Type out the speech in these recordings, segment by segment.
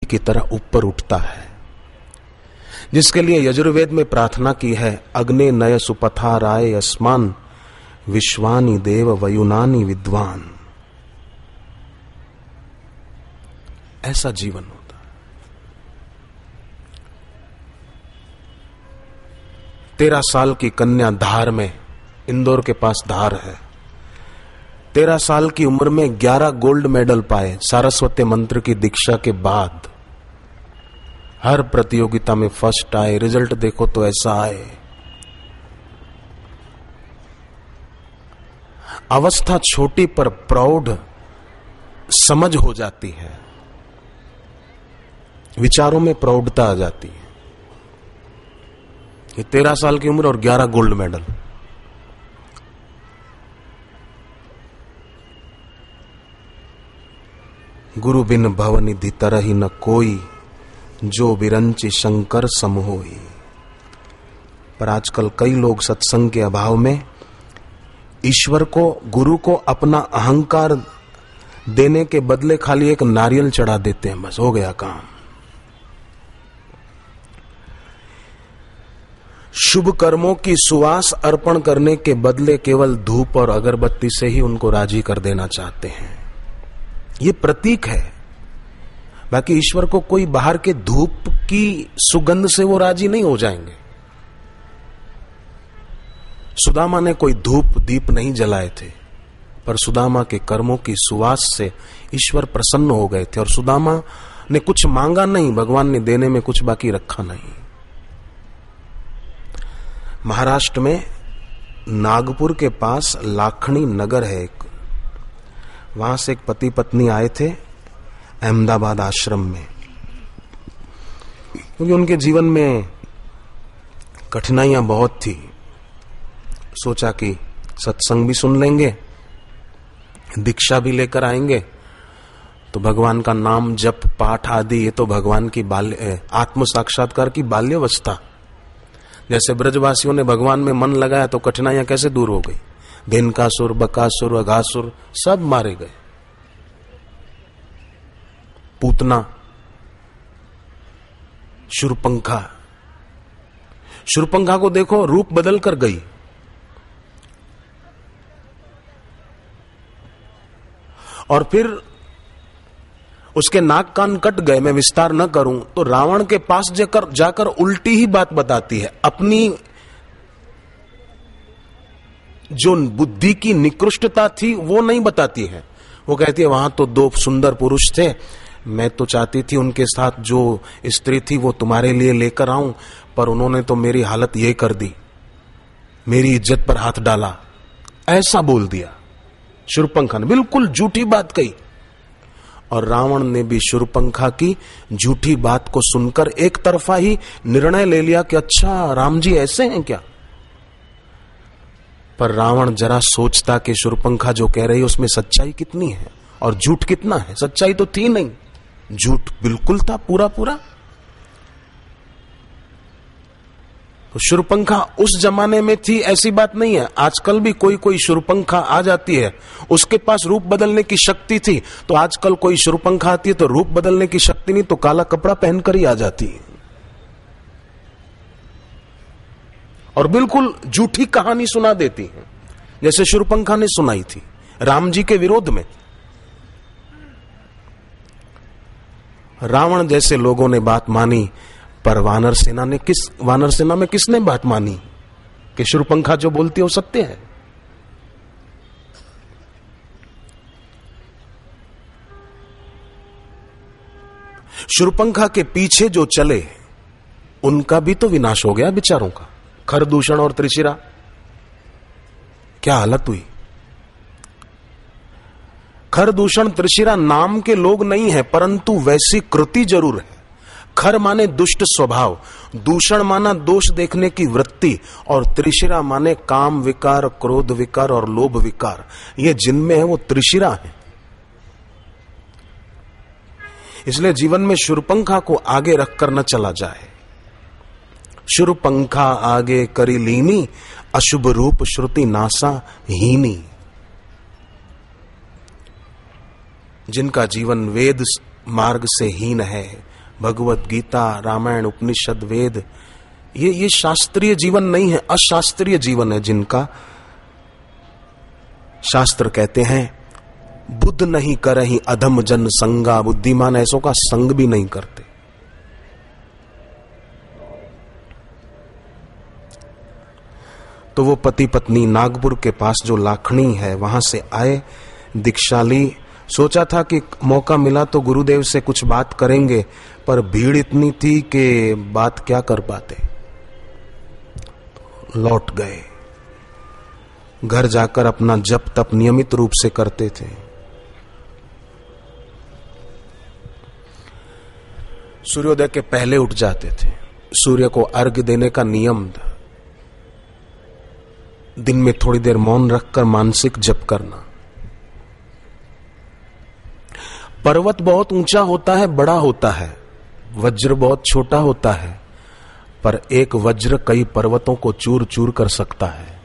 की तरह ऊपर उठता है, जिसके लिए यजुर्वेद में प्रार्थना की है, अग्ने नय सुपथा राय अस्मान विश्वानि देव वयुनानि विद्वान। ऐसा जीवन होता है। 13 साल की कन्या धार में, इंदौर के पास धार है, 13 साल की उम्र में 11 गोल्ड मेडल पाए सारस्वती मंत्र की दीक्षा के बाद। हर प्रतियोगिता में फर्स्ट आए, रिजल्ट देखो तो ऐसा आए। अवस्था छोटी पर प्रौढ़ समझ हो जाती है, विचारों में प्रौढ़ता आ जाती है। ये 13 साल की उम्र और 11 गोल्ड मेडल। गुरु बिन भवनिधि तरहि न कोई, जो विरंचि शंकर सम होई। पर आजकल कई लोग सत्संग के अभाव में ईश्वर को, गुरु को अपना अहंकार देने के बदले खाली एक नारियल चढ़ा देते हैं, बस हो गया काम। शुभ कर्मों की सुवास अर्पण करने के बदले केवल धूप और अगरबत्ती से ही उनको राजी कर देना चाहते हैं। ये प्रतीक है, बाकी ईश्वर को कोई बाहर के धूप की सुगंध से वो राजी नहीं हो जाएंगे। सुदामा ने कोई धूप दीप नहीं जलाए थे, पर सुदामा के कर्मों की सुवास से ईश्वर प्रसन्न हो गए थे। और सुदामा ने कुछ मांगा नहीं, भगवान ने देने में कुछ बाकी रखा नहीं। महाराष्ट्र में नागपुर के पास लाखणी नगर है एक, वहां से एक पति पत्नी आए थे अहमदाबाद आश्रम में, क्योंकि उनके जीवन में कठिनाइयां बहुत थी। सोचा कि सत्संग भी सुन लेंगे, दीक्षा भी लेकर आएंगे, तो भगवान का नाम जप पाठ आदि, ये तो भगवान की आत्म साक्षात्कार की बाल्यावस्था। जैसे ब्रजवासियों ने भगवान में मन लगाया तो कठिनाइयां कैसे दूर हो गई। भेनकासुर, बकासुर, अघासुर सब मारे गए। पूतना, शूर्पंखा, शूर्पंखा को देखो रूप बदल कर गई। और फिर उसके नाक कान कट गए, मैं विस्तार न करूं। तो रावण के पास जाकर उल्टी ही बात बताती है, अपनी जो बुद्धि की निकृष्टता थी वो नहीं बताती है। वो कहती है वहां तो 2 सुंदर पुरुष थे, मैं तो चाहती थी उनके साथ जो स्त्री थी वो तुम्हारे लिए लेकर आऊं, पर उन्होंने तो मेरी हालत ये कर दी, मेरी इज्जत पर हाथ डाला। ऐसा बोल दिया शूर्पंखा ने, बिल्कुल झूठी बात कही। और रावण ने भी शूर्पंखा की झूठी बात को सुनकर एक तरफा ही निर्णय ले लिया कि अच्छा राम जी ऐसे हैं क्या। पर रावण जरा सोचता कि शूर्पंखा जो कह रही है उसमें सच्चाई कितनी है और झूठ कितना है। सच्चाई तो थी नहीं, झूठ बिल्कुल था पूरा पूरा। तो शूर्पंखा उस जमाने में थी, ऐसी बात नहीं है। आजकल भी कोई कोई शूर्पंखा आ जाती है, उसके पास रूप बदलने की शक्ति थी। तो आजकल कोई शूर्पंखा आती है तो रूप बदलने की शक्ति नहीं, तो काला कपड़ा पहनकर ही आ जाती है और बिल्कुल झूठी कहानी सुना देती है, जैसे शूर्पंखा ने सुनाई थी राम जी के विरोध में। रावण जैसे लोगों ने बात मानी, पर वानर सेना में किसने बात मानी कि शूर्पंखा जो बोलती है वो सत्य है। शूर्पंखा के पीछे जो चले उनका भी तो विनाश हो गया बेचारों का। खरदूषण और त्रिशिरा, क्या हालत हुई। खरदूषण त्रिशिरा नाम के लोग नहीं है, परंतु वैसी कृति जरूर है। खर माने दुष्ट स्वभाव, दूषण माना दोष देखने की वृत्ति, और त्रिशिरा माने काम विकार, क्रोध विकार और लोभ विकार। ये जिनमें है वो त्रिशिरा है। इसलिए जीवन में शूर्पंखा को आगे रखकर न चला जाए। शूर्पंखा आगे करी लीनी, अशुभ रूप श्रुति नासा हीनी। जिनका जीवन वेद मार्ग से हीन है। भगवत गीता, रामायण, उपनिषद, वेद, ये शास्त्रीय जीवन नहीं है, अशास्त्रीय जीवन है जिनका। शास्त्र कहते हैं बुद्ध नहीं करहि अधम जन संगा, बुद्धिमान ऐसों का संग भी नहीं करते। तो वो पति पत्नी नागपुर के पास जो लाखनी है वहां से आए, दीक्षा ली। सोचा था कि मौका मिला तो गुरुदेव से कुछ बात करेंगे, पर भीड़ इतनी थी कि बात क्या कर पाते। लौट गए। घर जाकर अपना जप तप नियमित रूप से करते थे। सूर्योदय के पहले उठ जाते थे। सूर्य को अर्घ्य देने का नियम था। दिन में थोड़ी देर मौन रखकर मानसिक जप करना। पर्वत बहुत ऊंचा होता है, बड़ा होता है, वज्र बहुत छोटा होता है, पर एक वज्र कई पर्वतों को चूर चूर कर सकता है।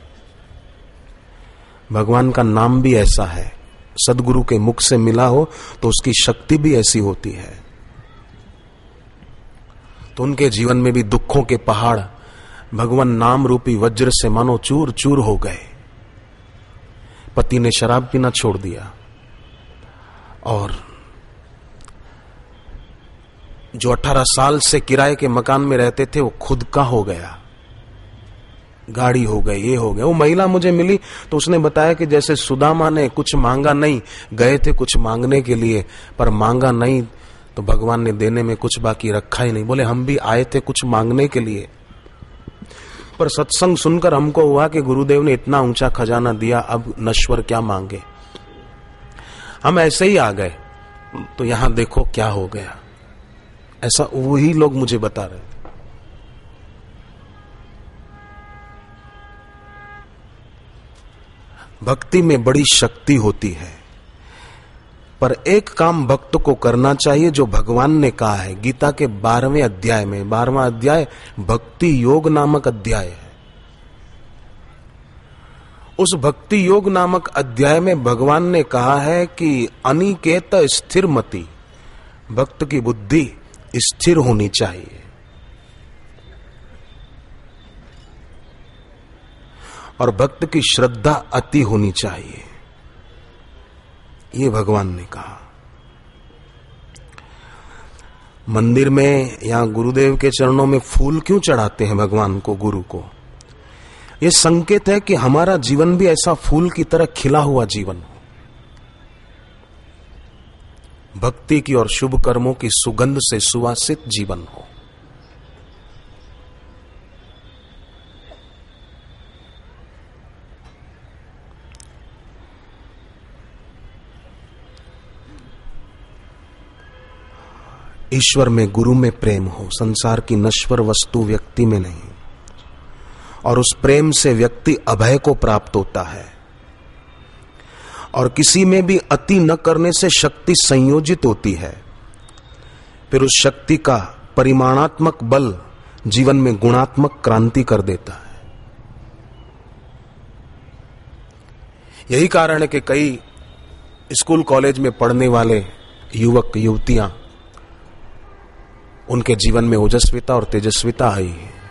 भगवान का नाम भी ऐसा है। सदगुरु के मुख से मिला हो तो उसकी शक्ति भी ऐसी होती है। तो उनके जीवन में भी दुखों के पहाड़ भगवान नाम रूपी वज्र से मानो चूर चूर हो गए। पति ने शराब पीना छोड़ दिया और जो 18 साल से किराए के मकान में रहते थे वो खुद का हो गया। गाड़ी हो गई, ये हो गया। वो महिला मुझे मिली तो उसने बताया कि जैसे सुदामा ने कुछ मांगा नहीं, गए थे कुछ मांगने के लिए पर मांगा नहीं तो भगवान ने देने में कुछ बाकी रखा ही नहीं। बोले हम भी आए थे कुछ मांगने के लिए, पर सत्संग सुनकर हमको हुआ कि गुरुदेव ने इतना ऊंचा खजाना दिया, अब नश्वर क्या मांगे। हम ऐसे ही आ गए। तो यहां देखो क्या हो गया। ऐसा वही लोग मुझे बता रहे थे। भक्ति में बड़ी शक्ति होती है, पर एक काम भक्त को करना चाहिए जो भगवान ने कहा है गीता के 12वें अध्याय में। 12वां अध्याय भक्ति योग नामक अध्याय है। उस भक्ति योग नामक अध्याय में भगवान ने कहा है कि अनिकेत स्थिर मति, भक्त की बुद्धि स्थिर होनी चाहिए। और भक्त की श्रद्धा अति होनी चाहिए, ये भगवान ने कहा। मंदिर में या गुरुदेव के चरणों में फूल क्यों चढ़ाते हैं भगवान को, गुरु को? ये संकेत है कि हमारा जीवन भी ऐसा फूल की तरह खिला हुआ जीवन हो, भक्ति की और शुभ कर्मों की सुगंध से सुवासित जीवन हो। ईश्वर में, गुरु में प्रेम हो, संसार की नश्वर वस्तु व्यक्ति में नहीं। और उस प्रेम से व्यक्ति अभय को प्राप्त होता है। और किसी में भी अति न करने से शक्ति संयोजित होती है। फिर उस शक्ति का परिमाणात्मक बल जीवन में गुणात्मक क्रांति कर देता है। यही कारण है कि कई स्कूल कॉलेज में पढ़ने वाले युवक युवतियां, उनके जीवन में ओजस्विता और तेजस्विता आई है।